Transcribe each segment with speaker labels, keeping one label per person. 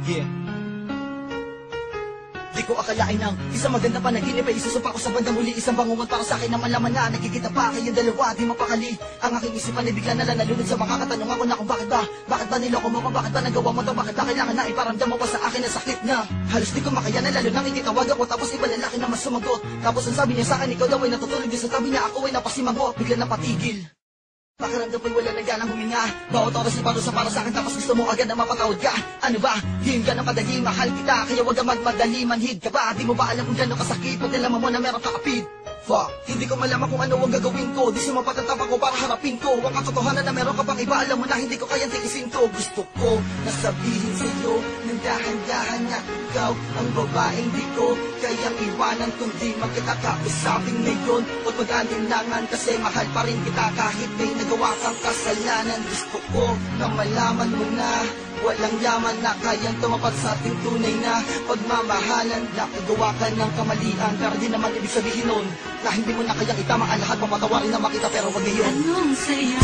Speaker 1: Yeah. Di ko akalain ng isang maganda panaginip ay isusumpa ko sa bandang muli. Isang bangungot para sa akin na malaman na nagkikita pa kayong dalawa, di mapakali. Ang aking isipan ay bigla na nalunod sa makakatanong ako na kung bakit ba niloko mo ko, bakit ba nagawa mo to, bakit ba kailangan na iparamdam mo pa sa akin ang sakit na halos di ko makaya na lalo nang ikitawag ako. Tapos iba lalaki na mas sumagot. Tapos ang sabi niya sa akin, ikaw daw ay natutulog din sa tabi niya, ako ay napasimangot. Bigla na patigil. Pakiramdam ko'y wala na ganang huminga. Bawat oras ay parusa para sa akin, tapos gusto mo agad na mapatawad ka. Ano ba? Di yung ganang kadali, mahal kita, kaya wag ka magmadali, manhid ka ba? Di mo ba alam kung gano'ng kasakit pag nalaman mo na meron kakapid? Fuck, hindi ko malaman kung ano ang gagawin ko. Di sumapat ang tapak ko para harapin ko ang katotohanan na meron ka pang iba. Alam mo na hindi ko kayang tiisin to. Gusto ko nasabihin sa'yo ng dahan-dahan na ikaw ang babaeng di ko kayang iwanan, kundi magkita kausapin ngayon. Huwag mag-alinlangan kasi mahal pa rin kita kahit may nagawa kang kasalanan. Gusto ko na malaman mo na walang yaman na kayang tumapat sa ating tunay na pagmamahalan. Nakagawa ka ng kamalian, pero di naman ibig sabihin nun na hindi mo na kayang itama ang lahat. Papatawarin na makita pero wag ngayon.
Speaker 2: Anong saya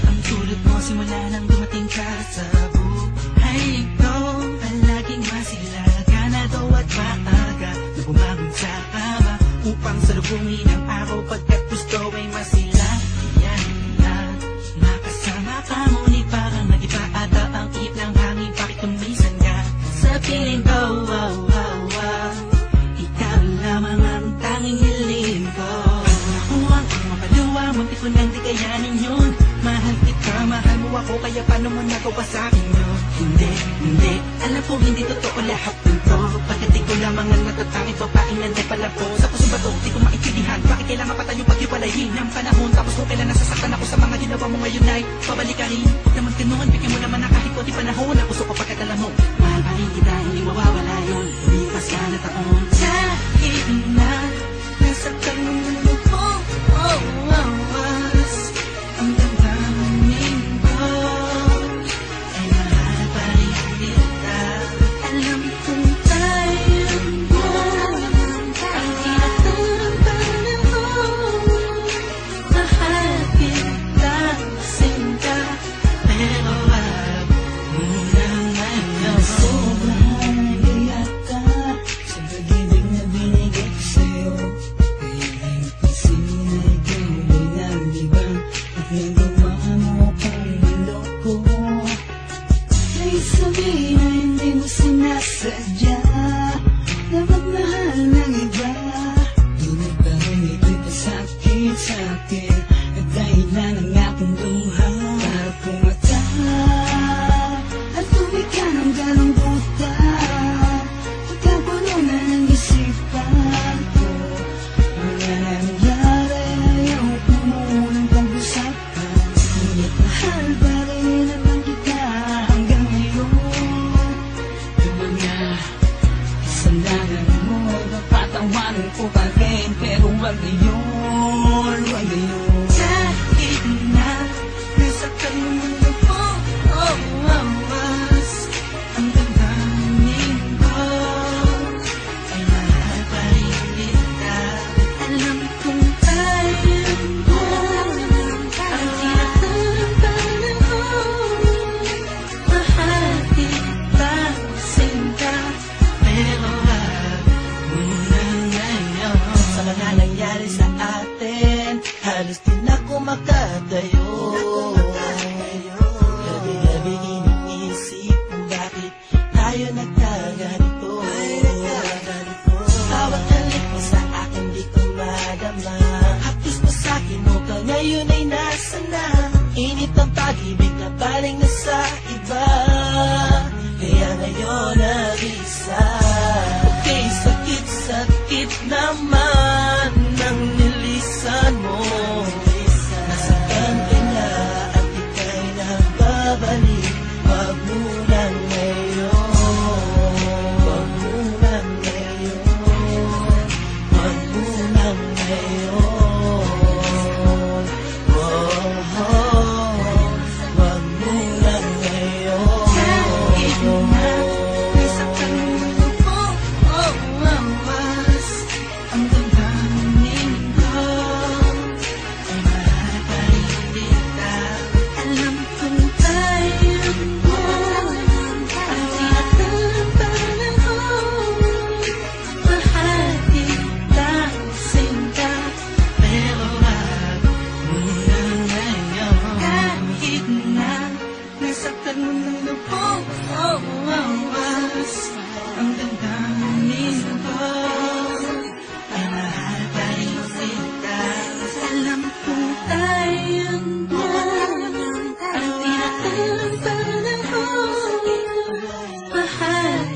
Speaker 2: ang tulad mo simula nang dumating ka sa buhay ko. Palaging masilaga na daw at maaga na bumangon sa kama upang salubungin ang araw pagkat gusto ay masilayan na nakasama ka. Ngunit parang nag-iba ata ang ihip ng hangin. Bakit kumisan ka sa piling ko? Ikaw lamang ang tanging hiling ko. Huwag kang mapaluwa, munti ko nang di kayanin yun. Mahal kita, mahal mo ako, kaya paano mo nagawa sa akin yun? Hindi, alam ko hindi totoo lahat nito. Pagdating ko lamang ang natatangin ko, painan ay pala po. Sa puso ba to, di ko maintindihan. Bakit kailangan pa tayo pag-iwalayin ng panahon? Tapos kung kailan nasasaktan ako sa mga ginawa mo ngayon ay pabalik ka rin. Huwag naman ganoon, bigyan mo naman na kahit konti panahon. Ang puso ko pagkatala mo, mahal pa rin kita, hindi mawawala yun. Lumipas ka na taon. Kahit na nasaktan mo mundo ko, ang damdamin ko ay mahal pa rin kita. Alam kong tayo mo ang tinatawag panahon. Mahal kita, sinta, pero wag muna ngayon. Sobrang nag-iyak ka sa pag-ibig na binigay ko sa'yo. Kaya ngayon pansin na ikaw ay nag-ibang at nagawa mo pang maloko. Ay sabihin na hindi mo sinasadya na magmahal ng iba. Tunay pa rin ito'y pasakit sa akin at dahilan ng aking luha. Para pumata at tumika ng ganong buta, pagkapuno na ng isipan ko. Wala na nangyari, ayaw ko munang pag-usapan. Ngunit mahal pa rin naman kita hanggang ngayon. Yung mga kasalanan mo, napatawanan ko pa rin, pero wag ngayon, wag ngayon. Kahit na nasaktan mo mundo ko, ang damdamin ko ay mahal pa rin kita. Alam kong tayo mo ang tinatawag panahon. Mahal kita, sinta, pero wag muna ngayon. Sa mga nangyari sa atin, halos di na ako makatayo. Gabi-gabi iniisip kung bakit tayo nagkaganito. Bawat halik mo sa akin di ko madama. Hapis mo sa'kin mo ka ngayon ay nasa na. Init ng pag-ibig na baling na sa iba. Kaya ngayon nag-isa. Okay, sakit-sakit naman ang nilisan mo. Nasaktan ka na at ika'y nagbabalik. Wag muna ngayon, wag muna ngayon, wag muna ngayon, wag muna ngayon.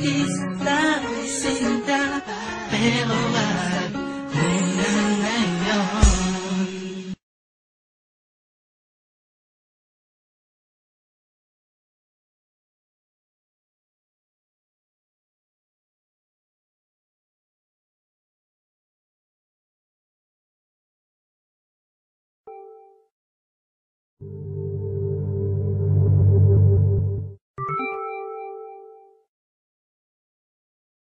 Speaker 2: artista, sinta, pero